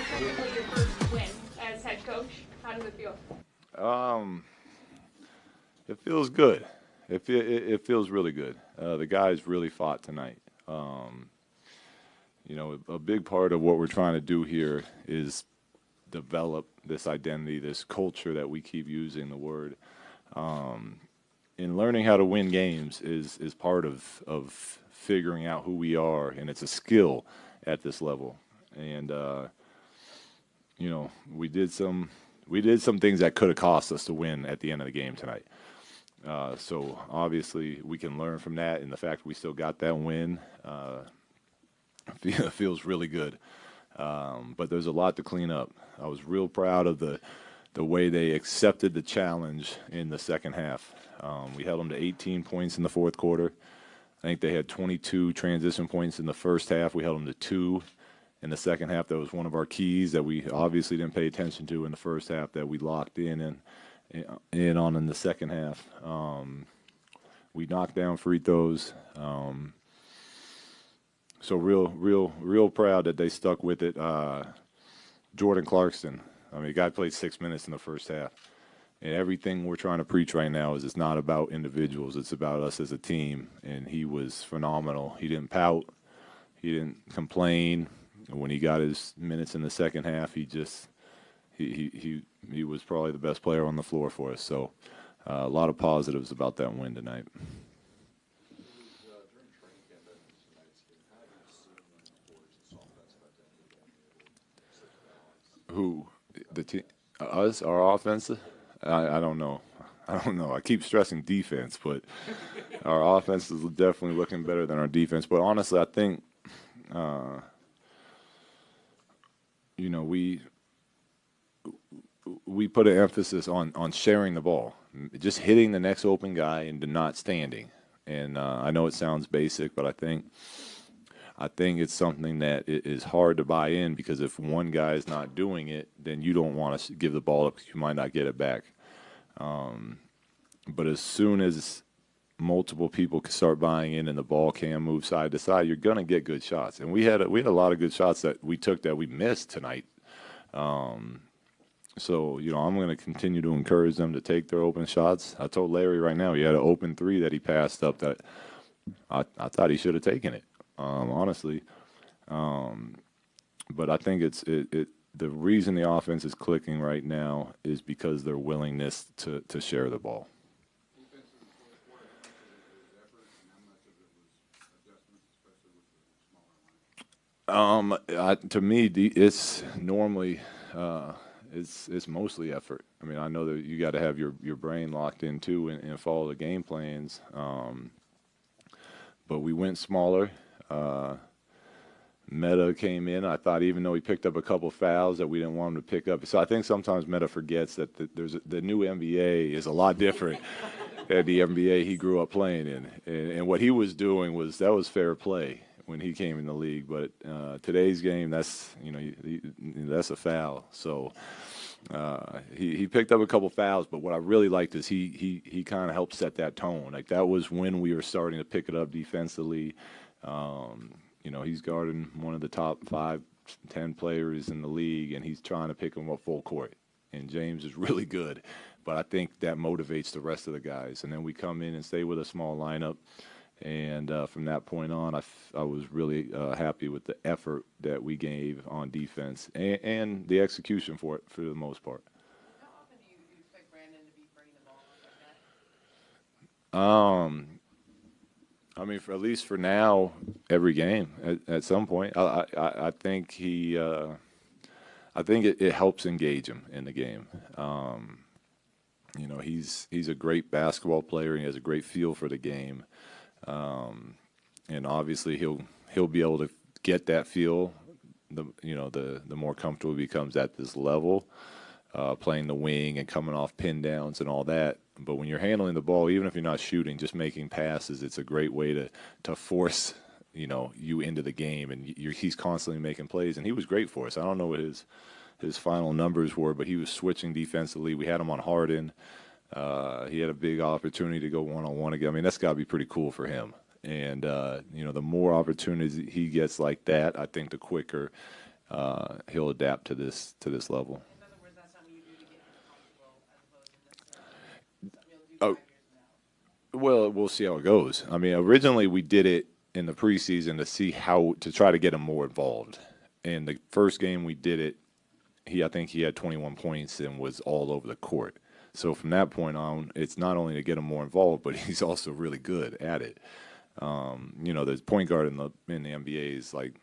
Technically your first win as head coach. How does it feel? Um, it feels good. It feels really good. The guys really fought tonight. Um, a big part of what we're trying to do here is develop this identity, this culture that we keep using the word. Um, and learning how to win games is part of figuring out who we are, and it's a skill at this level. And we did some things that could have cost us to win at the end of the game tonight. So obviously we can learn from that, and the fact we still got that win feels really good. But there's a lot to clean up. I was real proud of the way they accepted the challenge in the second half. We held them to 18 points in the fourth quarter. I think they had 22 transition points in the first half. We held them to 2 in the second half. That was one of our keys that we obviously didn't pay attention to in the first half that we locked in the second half. We knocked down free throws. So real proud that they stuck with it. Jordan Clarkson, I mean, the guy played 6 minutes in the first half. And everything we're trying to preach right now is it's not about individuals. It's about us as a team. And he was phenomenal. He didn't pout. He didn't complain. And when he got his minutes in the second half, he was probably the best player on the floor for us. So a lot of positives about that win tonight. Who? The team? Us? Our offense? I don't know. I don't know. I keep stressing defense, but our offense is definitely looking better than our defense. But honestly, I think, uh, we put an emphasis on sharing the ball, just hitting the next open guy and not standing. And I know it sounds basic, but I think it's something that is hard to buy in because if one guy is not doing it, then you don't want to give the ball up because you might not get it back. But as soon as multiple people can start buying in and the ball can move side to side, you're going to get good shots. And we had a lot of good shots that we took that we missed tonight. So, I'm going to continue to encourage them to take their open shots. I told Larry right now he had an open three that he passed up that I thought he should have taken it, honestly. But I think the reason the offense is clicking right now is because their willingness to share the ball. To me, it's normally it's mostly effort. I mean, I know that you got to have your brain locked in too and follow the game plans. But we went smaller. Meta came in. I thought even though he picked up a couple fouls that we didn't want him to pick up. So I think sometimes Meta forgets that the new NBA is a lot different than the NBA he grew up playing in. And what he was doing was fair play when he came in the league. But today's game, that's a foul. So he picked up a couple fouls. But what I really liked is he kind of helped set that tone. Like that was when we were starting to pick it up defensively. He's guarding one of the top 5, 10 players in the league, and he's trying to pick him up full court. And James is really good, but I think that motivates the rest of the guys. And then we come in and stay with a small lineup. And from that point on, I was really happy with the effort that we gave on defense and the execution for it for the most part. How often do you expect Brandon to be bringing the ball up like that? I mean, at least for now, every game at some point. I think I think it helps engage him in the game. He's a great basketball player. And he has a great feel for the game, and obviously he'll be able to get that feel. The more comfortable he becomes at this level, playing the wing and coming off pin downs and all that. But when you're handling the ball, even if you're not shooting, just making passes, it's a great way to force you into the game. And he's constantly making plays, and he was great for us. I don't know what his final numbers were, but he was switching defensively. We had him on Harden. He had a big opportunity to go one-on-one again. I mean, that's got to be pretty cool for him. And the more opportunities he gets like that, I think the quicker he'll adapt to this level. In other words, that's something you do to get him comfortable as opposed to necessarily something you'll do Oh, 5 years from now. well, we'll see how it goes. I mean, originally we did it in the preseason to see how to try to get him more involved. And the first game we did it, I think he had 21 points and was all over the court. So from that point on, it's not only to get him more involved, but he's also really good at it. There's point guard in the NBA is like,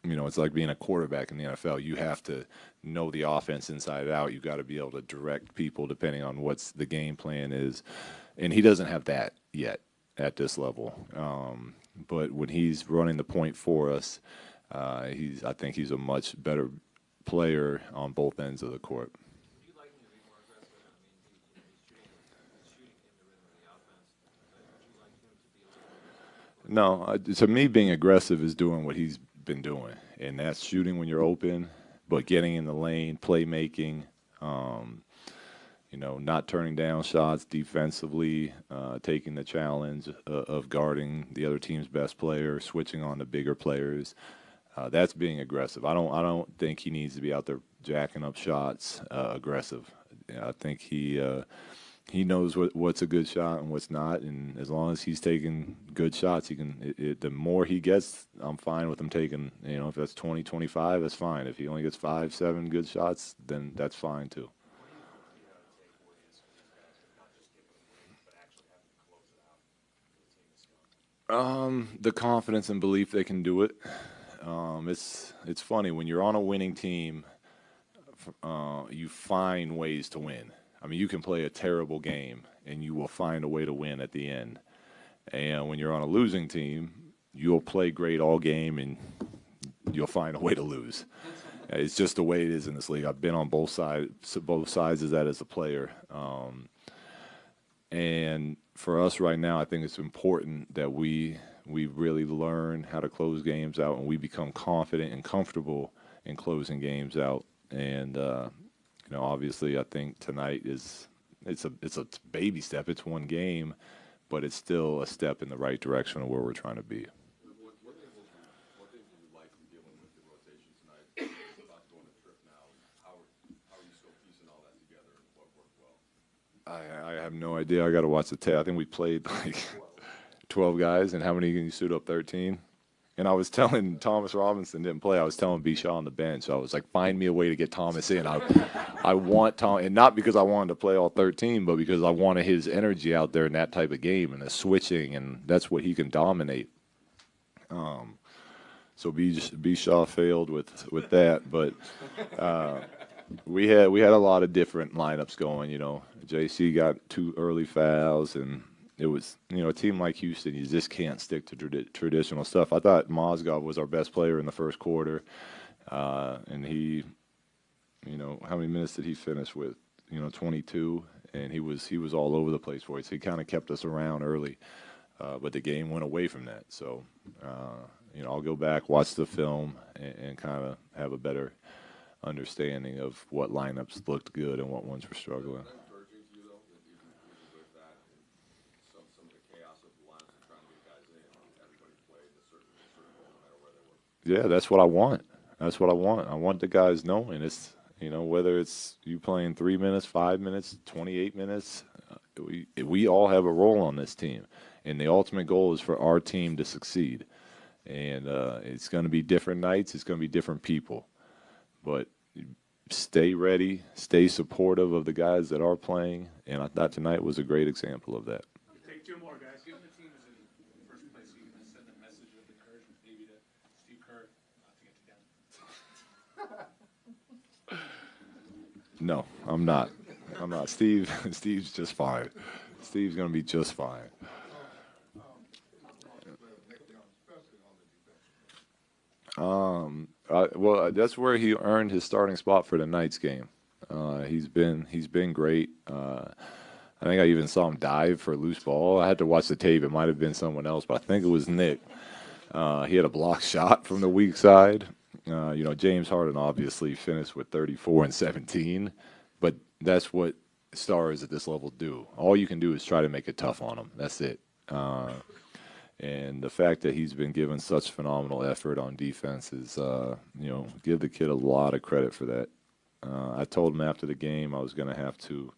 it's like being a quarterback in the NFL. You have to know the offense inside out. You got to be able to direct people depending on what's the game plan is, and he doesn't have that yet at this level. But when he's running the point for us, I think he's a much better player on both ends of the court. Do you like him to be more aggressive? I mean, he's shooting in the rhythm of the offense. But would you like him to be a little more aggressive? No, to me, being aggressive is doing what he's been doing, and that's shooting when you're open, but getting in the lane, playmaking, not turning down shots defensively, taking the challenge of guarding the other team's best player, switching on to bigger players. That's being aggressive. I don't think he needs to be out there jacking up shots aggressive. I think he knows what's a good shot and what's not, and as long as he's taking good shots, he can. The more he gets, I'm fine with him taking. If that's 20, 25, that's fine. If he only gets 5, 7 good shots, then that's fine too. What do you think he ought to take away is for these guys to not just give him points, but actually have him close it out for the team that's young? The confidence and belief they can do it. It's funny when you're on a winning team, you find ways to win. I mean, you can play a terrible game and you will find a way to win at the end. And when you're on a losing team, you'll play great all game and you'll find a way to lose. It's just the way it is in this league. I've been on both sides of that as a player. And for us right now, I think it's important that we really learn how to close games out and we become confident and comfortable in closing games out. And obviously, I think tonight it's a baby step. It's one game, but it's still a step in the right direction of where we're trying to be. What things would you like to give them with the rotation tonight? It's about to go on a trip now. How are you still piecing all that together and what worked well? I have no idea. I got to watch the tape. I think we played like 12 guys, and how many can you suit up? 13. And I was telling Thomas Robinson didn't play. I was telling B. Shaw on the bench. I was like, find me a way to get Thomas in. I want Tom, and not because I wanted to play all 13, but because I wanted his energy out there in that type of game and the switching, and that's what he can dominate. So B. Shaw failed with that, but we had a lot of different lineups going. JC got 2 early fouls, and it was, a team like Houston, you just can't stick to traditional stuff. I thought Mozgov was our best player in the first quarter, and he, how many minutes did he finish with? 22, and he was all over the place for us. He kind of kept us around early, but the game went away from that. So, I'll go back, watch the film, and kind of have a better understanding of what lineups looked good and what ones were struggling. Encouraging to you though, that even with that and some of the chaos of the lines and trying to get guys in, everybody played a certain role no matter where they were. Yeah, that's what I want. That's what I want. I want the guys knowing it's, whether it's you playing 3 minutes, 5 minutes, 28 minutes, we all have a role on this team. And the ultimate goal is for our team to succeed. And it's going to be different nights. It's going to be different people. But stay ready, stay supportive of the guys that are playing. And I thought tonight was a great example of that. Take 2 more, guys. Given the team is in first place, are you going to send a message of encouragement maybe to Steve Kerr not to get together? No, I'm not. I'm not. Steve's just fine. Steve's going to be just fine. Well, that's where he earned his starting spot for tonight's game. He's been great. I think I even saw him dive for a loose ball. I had to watch the tape. It might have been someone else, but I think it was Nick. He had a blocked shot from the weak side. James Harden obviously finished with 34 and 17, but that's what stars at this level do. All you can do is try to make it tough on them. That's it. And the fact that he's been given such phenomenal effort on defense is, give the kid a lot of credit for that. I told him after the game I was going to have to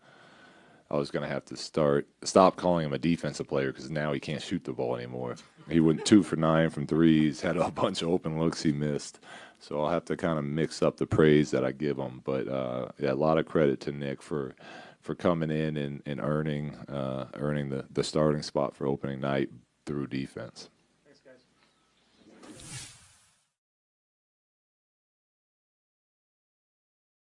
stop calling him a defensive player because now he can't shoot the ball anymore. He went 2 for 9 from threes, had a bunch of open looks he missed. So I'll have to kind of mix up the praise that I give him. But yeah, a lot of credit to Nick for coming in and earning the starting spot for opening night through defense.